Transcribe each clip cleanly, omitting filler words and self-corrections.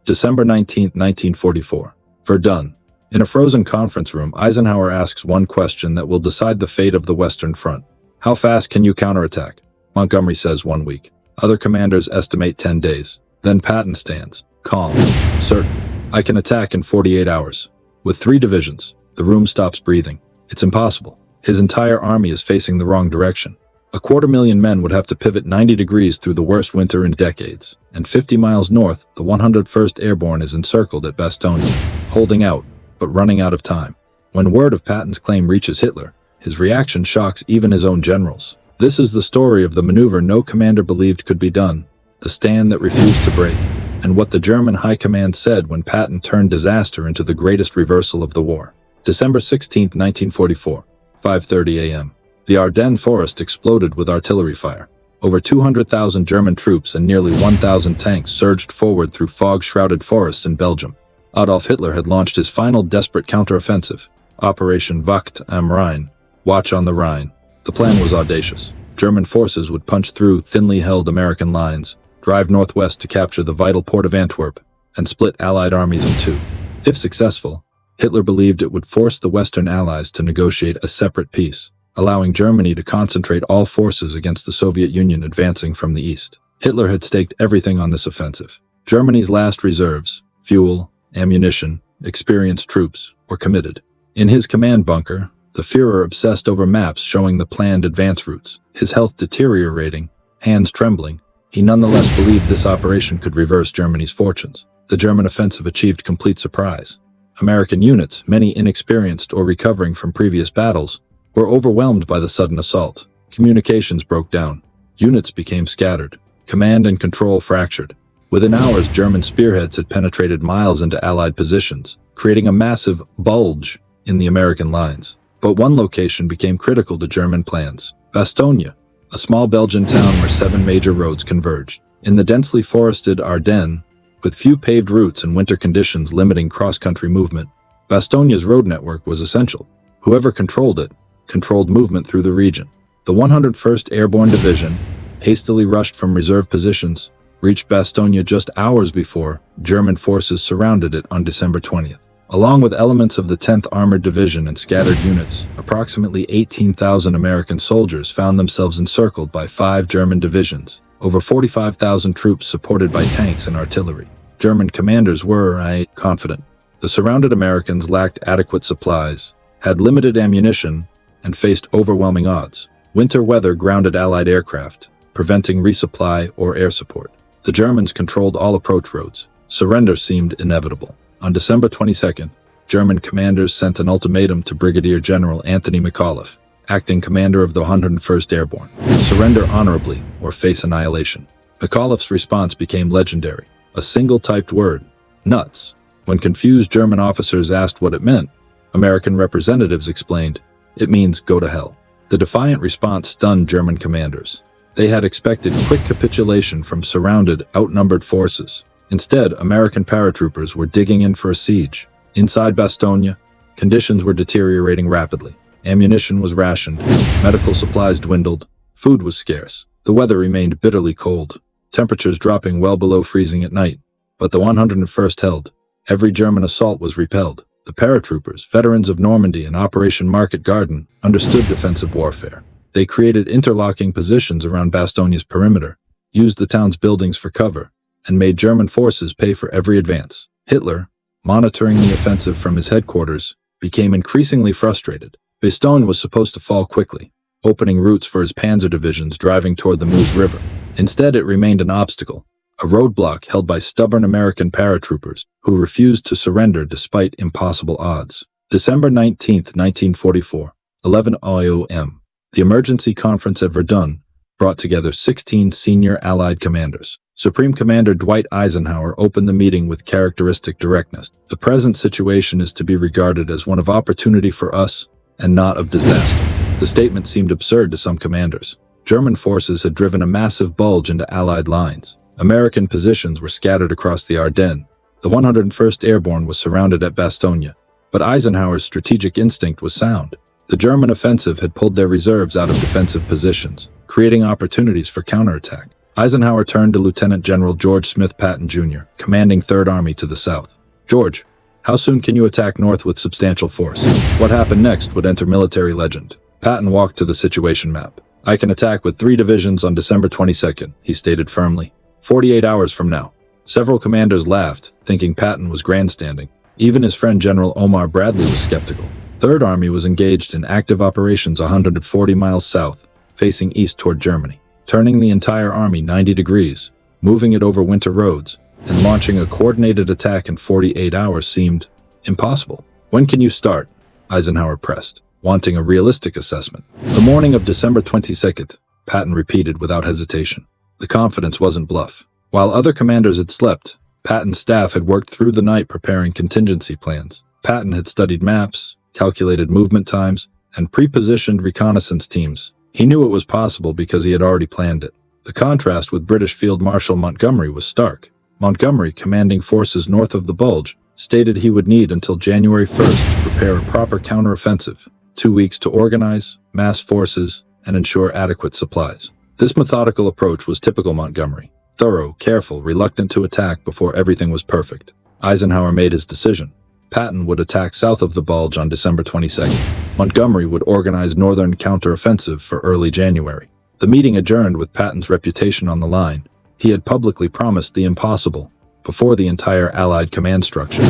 December 19, 1944. Verdun. In a frozen conference room, Eisenhower asks one question that will decide the fate of the Western Front. How fast can you counterattack? Montgomery says 1 week. Other commanders estimate 10 days. Then Patton stands, calm, certain. I can attack in 48 hours. With 3 divisions, the room stops breathing. It's impossible. His entire army is facing the wrong direction. 250,000 men would have to pivot 90 degrees through the worst winter in decades, and 50 miles north, the 101st Airborne is encircled at Bastogne, holding out, but running out of time. When word of Patton's claim reaches Hitler, his reaction shocks even his own generals. This is the story of the maneuver no commander believed could be done, the stand that refused to break, and what the German high command said when Patton turned disaster into the greatest reversal of the war. December 16, 1944, 5:30 a.m. The Ardennes forest exploded with artillery fire. Over 200,000 German troops and nearly 1,000 tanks surged forward through fog-shrouded forests in Belgium. Adolf Hitler had launched his final desperate counteroffensive, Operation Wacht am Rhein, Watch on the Rhine. The plan was audacious. German forces would punch through thinly held American lines, drive northwest to capture the vital port of Antwerp, and split Allied armies in 2. If successful, Hitler believed it would force the Western Allies to negotiate a separate peace, allowing Germany to concentrate all forces against the Soviet Union advancing from the east. Hitler had staked everything on this offensive. Germany's last reserves, fuel, ammunition, experienced troops, were committed. In his command bunker, the Führer obsessed over maps showing the planned advance routes. His health deteriorating, hands trembling, he nonetheless believed this operation could reverse Germany's fortunes. The German offensive achieved complete surprise. American units, many inexperienced or recovering from previous battles, were overwhelmed by the sudden assault. Communications broke down. Units became scattered. Command and control fractured. Within hours, German spearheads had penetrated miles into Allied positions, creating a massive bulge in the American lines. But one location became critical to German plans: Bastogne, a small Belgian town where 7 major roads converged. In the densely forested Ardennes, with few paved routes and winter conditions limiting cross-country movement, Bastogne's road network was essential. Whoever controlled it, controlled movement through the region. The 101st Airborne Division, hastily rushed from reserve positions, reached Bastogne just hours before German forces surrounded it on December 20th. Along with elements of the 10th Armored Division and scattered units, approximately 18,000 American soldiers found themselves encircled by 5 German divisions, over 45,000 troops supported by tanks and artillery. German commanders were confident. The surrounded Americans lacked adequate supplies, had limited ammunition, and faced overwhelming odds. Winter weather grounded Allied aircraft, preventing resupply or air support. The Germans controlled all approach roads. Surrender seemed inevitable. On December 22nd, German commanders sent an ultimatum to Brigadier General Anthony McAuliffe, acting commander of the 101st Airborne: surrender honorably or face annihilation. McAuliffe's response became legendary. A single typed word: nuts. When confused German officers asked what it meant, American representatives explained, "It means go to hell." The defiant response stunned German commanders. They had expected quick capitulation from surrounded, outnumbered forces. Instead, American paratroopers were digging in for a siege. Inside Bastogne, conditions were deteriorating rapidly. Ammunition was rationed, medical supplies dwindled, food was scarce. The weather remained bitterly cold, temperatures dropping well below freezing at night. But the 101st held. Every German assault was repelled. The paratroopers, veterans of Normandy and Operation Market Garden, understood defensive warfare. They created interlocking positions around Bastogne's perimeter, used the town's buildings for cover, and made German forces pay for every advance. Hitler, monitoring the offensive from his headquarters, became increasingly frustrated. Bastogne was supposed to fall quickly, opening routes for his panzer divisions driving toward the Meuse River. Instead, it remained an obstacle, a roadblock held by stubborn American paratroopers who refused to surrender despite impossible odds. December 19, 1944, 11 a.m. The emergency conference at Verdun brought together 16 senior Allied commanders. Supreme Commander Dwight Eisenhower opened the meeting with characteristic directness. The present situation is to be regarded as one of opportunity for us and not of disaster. The statement seemed absurd to some commanders. German forces had driven a massive bulge into Allied lines. American positions were scattered across the Ardennes. The 101st Airborne was surrounded at Bastogne. But Eisenhower's strategic instinct was sound. The German offensive had pulled their reserves out of defensive positions, creating opportunities for counterattack. Eisenhower turned to Lieutenant General George Smith Patton, Jr., commanding 3rd Army to the south. George, how soon can you attack north with substantial force? What happened next would enter military legend. Patton walked to the situation map. I can attack with 3 divisions on December 22nd, he stated firmly. 48 hours from now. Several commanders laughed, thinking Patton was grandstanding. Even his friend General Omar Bradley was skeptical. 3rd Army was engaged in active operations 140 miles south, facing east toward Germany, turning the entire army 90 degrees, moving it over winter roads, and launching a coordinated attack in 48 hours seemed impossible. When can you start? Eisenhower pressed, wanting a realistic assessment. The morning of December 22nd, Patton repeated without hesitation. The confidence wasn't bluff. While other commanders had slept, Patton's staff had worked through the night preparing contingency plans. Patton had studied maps, calculated movement times, and pre-positioned reconnaissance teams. He knew it was possible because he had already planned it. The contrast with British Field Marshal Montgomery was stark. Montgomery, commanding forces north of the Bulge, stated he would need until January 1st to prepare a proper counteroffensive, 2 weeks to organize, mass forces, and ensure adequate supplies. This methodical approach was typical Montgomery. Thorough, careful, reluctant to attack before everything was perfect. Eisenhower made his decision. Patton would attack south of the Bulge on December 22nd. Montgomery would organize northern counteroffensive for early January. The meeting adjourned with Patton's reputation on the line. He had publicly promised the impossible before the entire Allied command structure.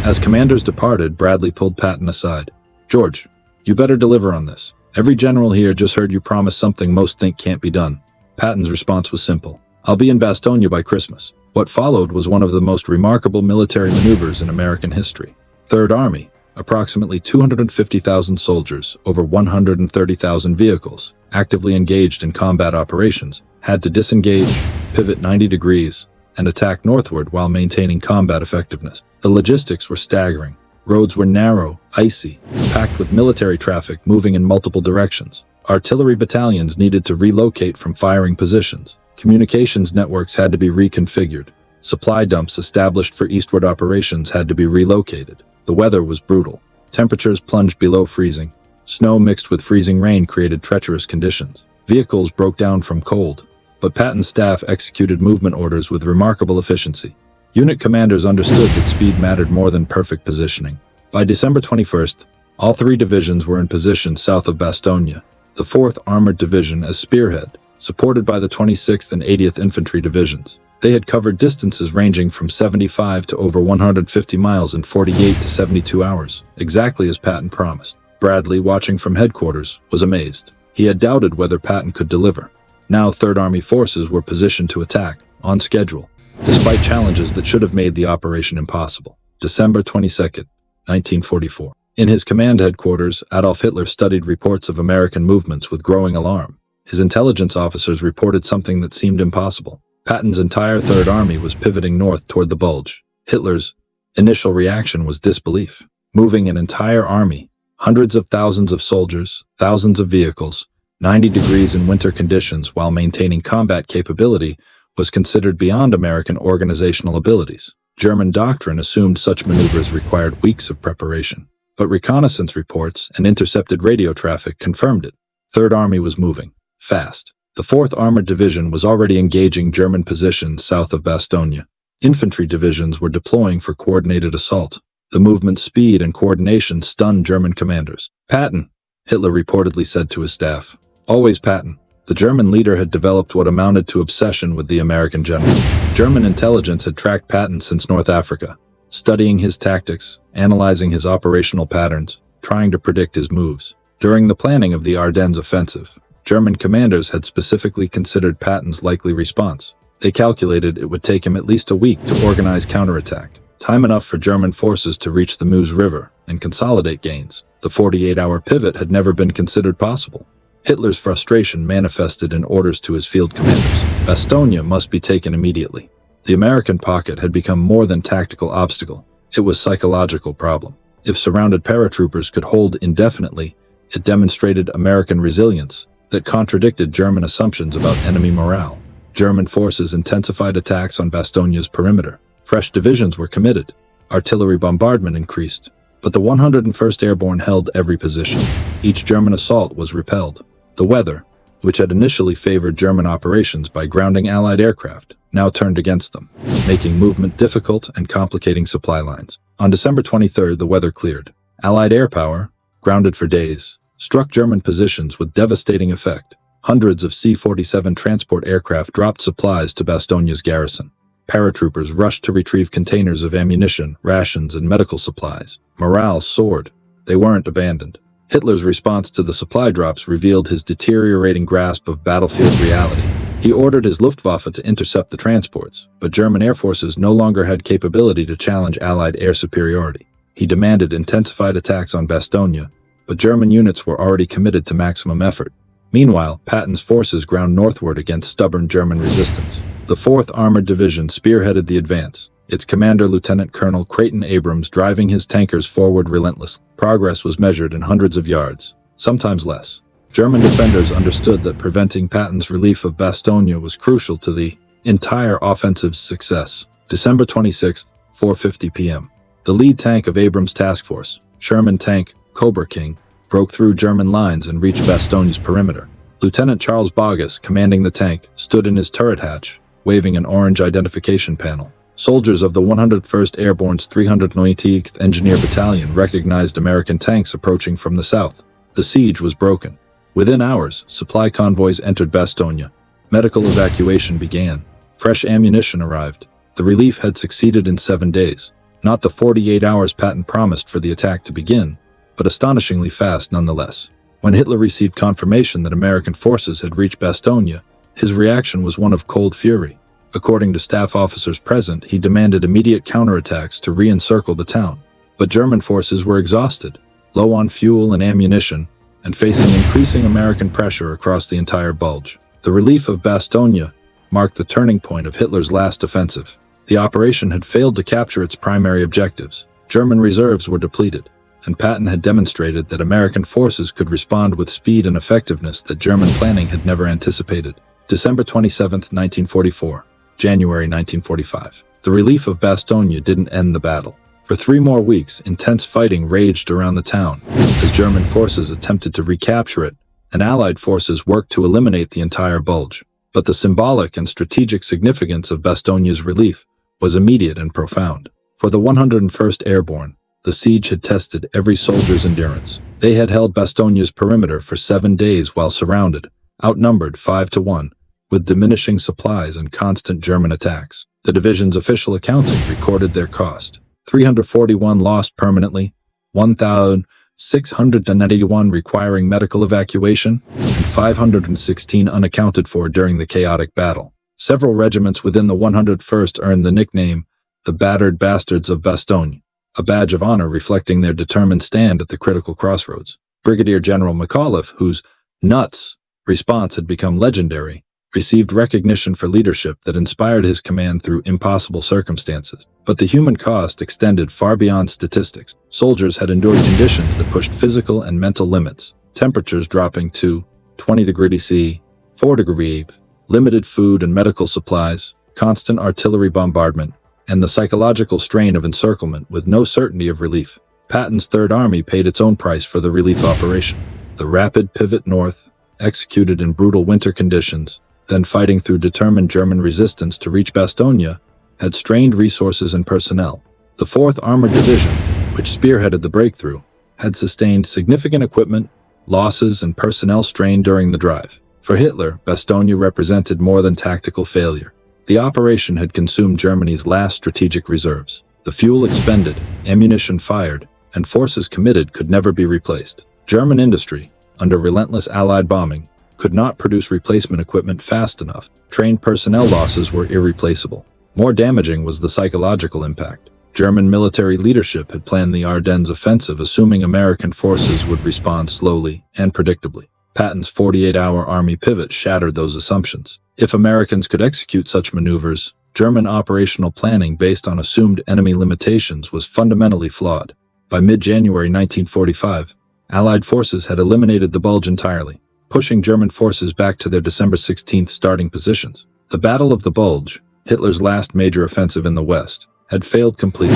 As commanders departed, Bradley pulled Patton aside. George, you better deliver on this. Every general here just heard you promise something most think can't be done. Patton's response was simple. I'll be in Bastogne by Christmas. What followed was one of the most remarkable military maneuvers in American history. 3rd Army, approximately 250,000 soldiers, over 130,000 vehicles, actively engaged in combat operations, had to disengage, pivot 90 degrees, and attack northward while maintaining combat effectiveness. The logistics were staggering. Roads were narrow, icy, packed with military traffic moving in multiple directions. Artillery battalions needed to relocate from firing positions. Communications networks had to be reconfigured. Supply dumps established for eastward operations had to be relocated. The weather was brutal. Temperatures plunged below freezing. Snow mixed with freezing rain created treacherous conditions. Vehicles broke down from cold, but Patton's staff executed movement orders with remarkable efficiency. Unit commanders understood that speed mattered more than perfect positioning. By December 21st, all 3 divisions were in position south of Bastogne, the 4th Armored Division as spearhead, supported by the 26th and 80th Infantry Divisions. They had covered distances ranging from 75 to over 150 miles in 48 to 72 hours, exactly as Patton promised. Bradley, watching from headquarters, was amazed. He had doubted whether Patton could deliver. Now 3rd Army forces were positioned to attack, on schedule, despite challenges that should have made the operation impossible. December 22nd, 1944. In his command headquarters, Adolf Hitler studied reports of American movements with growing alarm. His intelligence officers reported something that seemed impossible. Patton's entire 3rd Army was pivoting north toward the Bulge. Hitler's initial reaction was disbelief. Moving an entire army, hundreds of thousands of soldiers, thousands of vehicles, 90 degrees in winter conditions while maintaining combat capability was considered beyond American organizational abilities. German doctrine assumed such maneuvers required weeks of preparation. But reconnaissance reports and intercepted radio traffic confirmed it. 3rd Army was moving. Fast. The 4th Armored Division was already engaging German positions south of Bastogne. Infantry divisions were deploying for coordinated assault. The movement's speed and coordination stunned German commanders. Patton, Hitler reportedly said to his staff. Always Patton. The German leader had developed what amounted to obsession with the American general. German intelligence had tracked Patton since North Africa, studying his tactics, analyzing his operational patterns, trying to predict his moves. During the planning of the Ardennes offensive, German commanders had specifically considered Patton's likely response. They calculated it would take him at least a week to organize counterattack, time enough for German forces to reach the Meuse River and consolidate gains. The 48-hour pivot had never been considered possible. Hitler's frustration manifested in orders to his field commanders. Bastogne must be taken immediately. The American pocket had become more than tactical obstacle. It was psychological problem. If surrounded paratroopers could hold indefinitely, it demonstrated American resilience that contradicted German assumptions about enemy morale. German forces intensified attacks on Bastogne's perimeter. Fresh divisions were committed. Artillery bombardment increased. But the 101st Airborne held every position. Each German assault was repelled. The weather, which had initially favored German operations by grounding Allied aircraft, now turned against them, making movement difficult and complicating supply lines. On December 23rd, the weather cleared. Allied air power, grounded for days, struck German positions with devastating effect. Hundreds of C-47 transport aircraft dropped supplies to Bastogne's garrison. Paratroopers rushed to retrieve containers of ammunition, rations, and medical supplies. Morale soared. They weren't abandoned. Hitler's response to the supply drops revealed his deteriorating grasp of battlefield reality. He ordered his Luftwaffe to intercept the transports, but German air forces no longer had capability to challenge Allied air superiority. He demanded intensified attacks on Bastogne, but German units were already committed to maximum effort. Meanwhile, Patton's forces ground northward against stubborn German resistance. The 4th Armored Division spearheaded the advance, its commander Lieutenant Colonel Creighton Abrams driving his tankers forward relentlessly. Progress was measured in hundreds of yards, sometimes less. German defenders understood that preventing Patton's relief of Bastogne was crucial to the entire offensive's success. December 26, 4:50 p.m. The lead tank of Abrams' task force, Sherman tank Cobra King, broke through German lines and reached Bastogne's perimeter. Lieutenant Charles Bogus, commanding the tank, stood in his turret hatch, waving an orange identification panel. Soldiers of the 101st Airborne's 398th Engineer Battalion recognized American tanks approaching from the south. The siege was broken. Within hours, supply convoys entered Bastogne. Medical evacuation began. Fresh ammunition arrived. The relief had succeeded in 7 days. Not the 48 hours Patton promised for the attack to begin, but astonishingly fast nonetheless. When Hitler received confirmation that American forces had reached Bastogne, his reaction was one of cold fury. According to staff officers present, he demanded immediate counterattacks to re-encircle the town. But German forces were exhausted, low on fuel and ammunition, and facing increasing American pressure across the entire Bulge. The relief of Bastogne marked the turning point of Hitler's last offensive. The operation had failed to capture its primary objectives. German reserves were depleted, and Patton had demonstrated that American forces could respond with speed and effectiveness that German planning had never anticipated. December 27, 1944. January 1945. The relief of Bastogne didn't end the battle. For 3 more weeks, intense fighting raged around the town as German forces attempted to recapture it, and Allied forces worked to eliminate the entire Bulge. But the symbolic and strategic significance of Bastogne's relief was immediate and profound. For the 101st Airborne, the siege had tested every soldier's endurance. They had held Bastogne's perimeter for 7 days while surrounded, outnumbered 5-1, with diminishing supplies and constant German attacks. The division's official accounting recorded their cost. 341 lost permanently, 1,691 requiring medical evacuation, and 516 unaccounted for during the chaotic battle. Several regiments within the 101st earned the nickname the Battered Bastards of Bastogne, a badge of honor reflecting their determined stand at the critical crossroads. Brigadier General McAuliffe, whose "nuts" response had become legendary, received recognition for leadership that inspired his command through impossible circumstances. But the human cost extended far beyond statistics. Soldiers had endured conditions that pushed physical and mental limits, temperatures dropping to 20 degrees C, 4 degrees, limited food and medical supplies, constant artillery bombardment, and the psychological strain of encirclement with no certainty of relief. Patton's Third Army paid its own price for the relief operation. The rapid pivot north, executed in brutal winter conditions, then fighting through determined German resistance to reach Bastogne, had strained resources and personnel. The 4th Armored Division, which spearheaded the breakthrough, had sustained significant equipment, losses, and personnel strain during the drive. For Hitler, Bastogne represented more than tactical failure. The operation had consumed Germany's last strategic reserves. The fuel expended, ammunition fired, and forces committed could never be replaced. German industry, under relentless Allied bombing, could not produce replacement equipment fast enough. Trained personnel losses were irreplaceable. More damaging was the psychological impact. German military leadership had planned the Ardennes offensive assuming American forces would respond slowly and predictably. Patton's 48-hour army pivot shattered those assumptions. If Americans could execute such maneuvers, German operational planning based on assumed enemy limitations was fundamentally flawed. By mid-January 1945, Allied forces had eliminated the Bulge entirely, pushing German forces back to their December 16th starting positions. The Battle of the Bulge, Hitler's last major offensive in the West, had failed completely.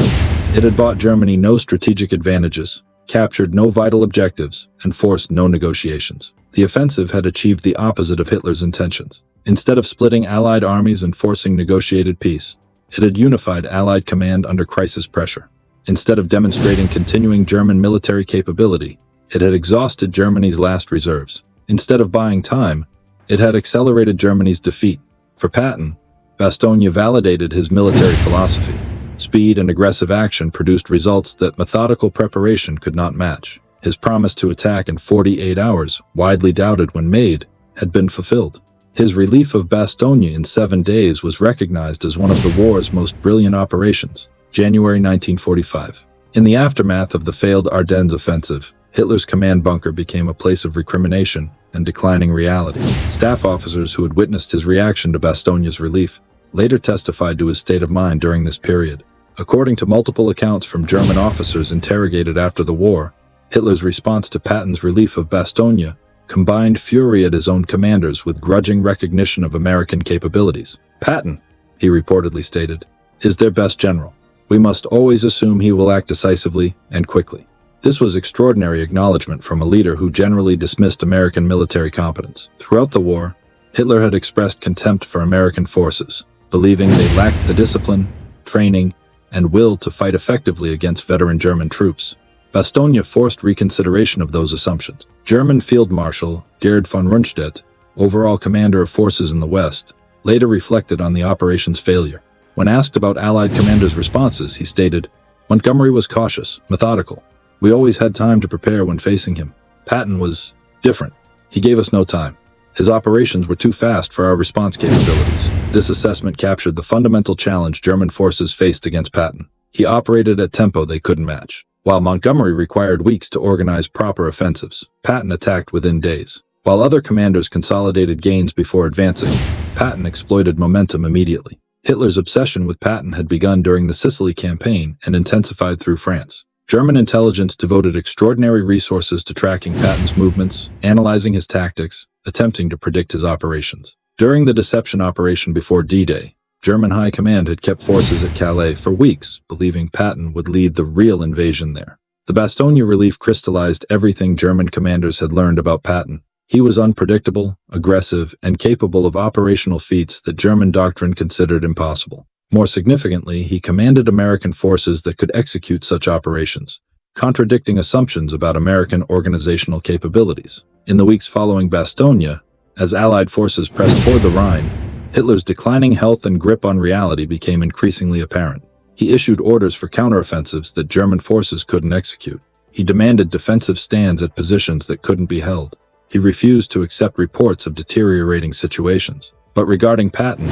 It had bought Germany no strategic advantages, captured no vital objectives, and forced no negotiations. The offensive had achieved the opposite of Hitler's intentions. Instead of splitting Allied armies and forcing negotiated peace, it had unified Allied command under crisis pressure. Instead of demonstrating continuing German military capability, it had exhausted Germany's last reserves. Instead of buying time, it had accelerated Germany's defeat. For Patton, Bastogne validated his military philosophy. Speed and aggressive action produced results that methodical preparation could not match. His promise to attack in 48 hours, widely doubted when made, had been fulfilled. His relief of Bastogne in 7 days was recognized as one of the war's most brilliant operations. January 1945. In the aftermath of the failed Ardennes offensive, Hitler's command bunker became a place of recrimination and declining reality. Staff officers who had witnessed his reaction to Bastogne's relief later testified to his state of mind during this period. According to multiple accounts from German officers interrogated after the war, Hitler's response to Patton's relief of Bastogne combined fury at his own commanders with grudging recognition of American capabilities. "Patton," he reportedly stated, "is their best general. We must always assume he will act decisively and quickly." This was extraordinary acknowledgement from a leader who generally dismissed American military competence. Throughout the war, Hitler had expressed contempt for American forces, believing they lacked the discipline, training, and will to fight effectively against veteran German troops. Bastogne forced reconsideration of those assumptions. German Field Marshal Gerd von Rundstedt, overall commander of forces in the West, later reflected on the operation's failure. When asked about Allied commanders' responses, he stated, "Montgomery was cautious, methodical. We always had time to prepare when facing him. Patton was different. He gave us no time. His operations were too fast for our response capabilities." This assessment captured the fundamental challenge German forces faced against Patton. He operated at tempo they couldn't match. While Montgomery required weeks to organize proper offensives, Patton attacked within days. While other commanders consolidated gains before advancing, Patton exploited momentum immediately. Hitler's obsession with Patton had begun during the Sicily campaign and intensified through France. German intelligence devoted extraordinary resources to tracking Patton's movements, analyzing his tactics, attempting to predict his operations. During the deception operation before D-Day, German high command had kept forces at Calais for weeks, believing Patton would lead the real invasion there. The Bastogne relief crystallized everything German commanders had learned about Patton. He was unpredictable, aggressive, and capable of operational feats that German doctrine considered impossible. More significantly, he commanded American forces that could execute such operations, contradicting assumptions about American organizational capabilities. In the weeks following Bastogne, as Allied forces pressed toward the Rhine, Hitler's declining health and grip on reality became increasingly apparent. He issued orders for counteroffensives that German forces couldn't execute. He demanded defensive stands at positions that couldn't be held. He refused to accept reports of deteriorating situations. But regarding Patton,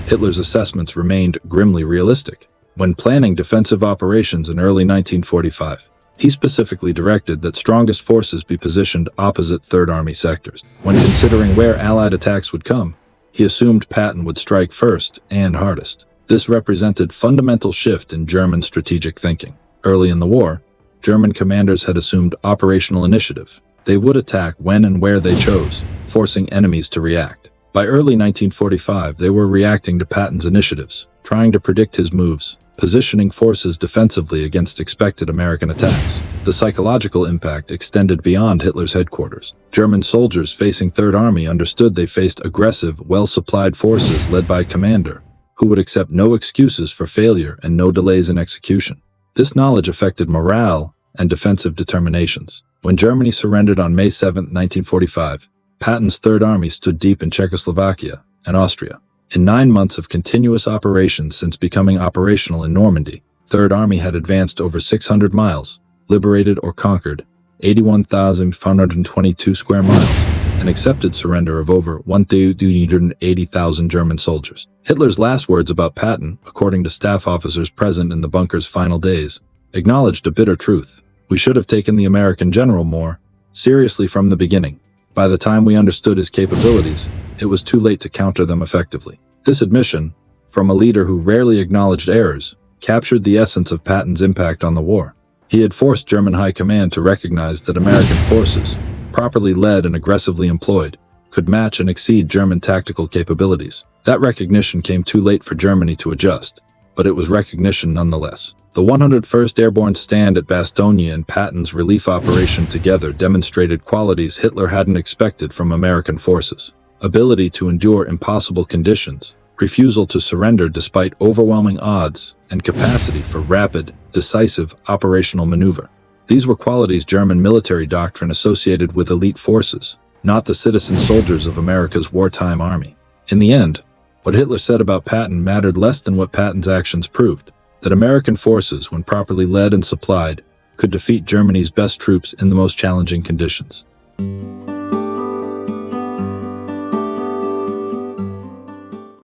Hitler's assessments remained grimly realistic. When planning defensive operations in early 1945, he specifically directed that strongest forces be positioned opposite Third Army sectors. When considering where Allied attacks would come, he assumed Patton would strike first and hardest. This represented fundamental shift in German strategic thinking. Early in the war, German commanders had assumed operational initiative. They would attack when and where they chose, forcing enemies to react. By early 1945, they were reacting to Patton's initiatives, trying to predict his moves, positioning forces defensively against expected American attacks. The psychological impact extended beyond Hitler's headquarters. German soldiers facing Third Army understood they faced aggressive, well-supplied forces led by a commander who would accept no excuses for failure and no delays in execution. This knowledge affected morale and defensive determinations. When Germany surrendered on May 7, 1945, Patton's Third Army stood deep in Czechoslovakia and Austria. In 9 months of continuous operations since becoming operational in Normandy, Third Army had advanced over 600 miles, liberated or conquered 81,522 square miles, and accepted surrender of over 180,000 German soldiers. Hitler's last words about Patton, according to staff officers present in the bunker's final days, acknowledged a bitter truth. "We should have taken the American general more seriously from the beginning. By the time we understood his capabilities, it was too late to counter them effectively." This admission, from a leader who rarely acknowledged errors, captured the essence of Patton's impact on the war. He had forced German high command to recognize that American forces, properly led and aggressively employed, could match and exceed German tactical capabilities. That recognition came too late for Germany to adjust, but it was recognition nonetheless. The 101st Airborne stand at Bastogne and Patton's relief operation together demonstrated qualities Hitler hadn't expected from American forces: ability to endure impossible conditions, refusal to surrender despite overwhelming odds, and capacity for rapid, decisive operational maneuver. These were qualities German military doctrine associated with elite forces, not the citizen soldiers of America's wartime army. In the end, what Hitler said about Patton mattered less than what Patton's actions proved: that American forces, when properly led and supplied, could defeat Germany's best troops in the most challenging conditions.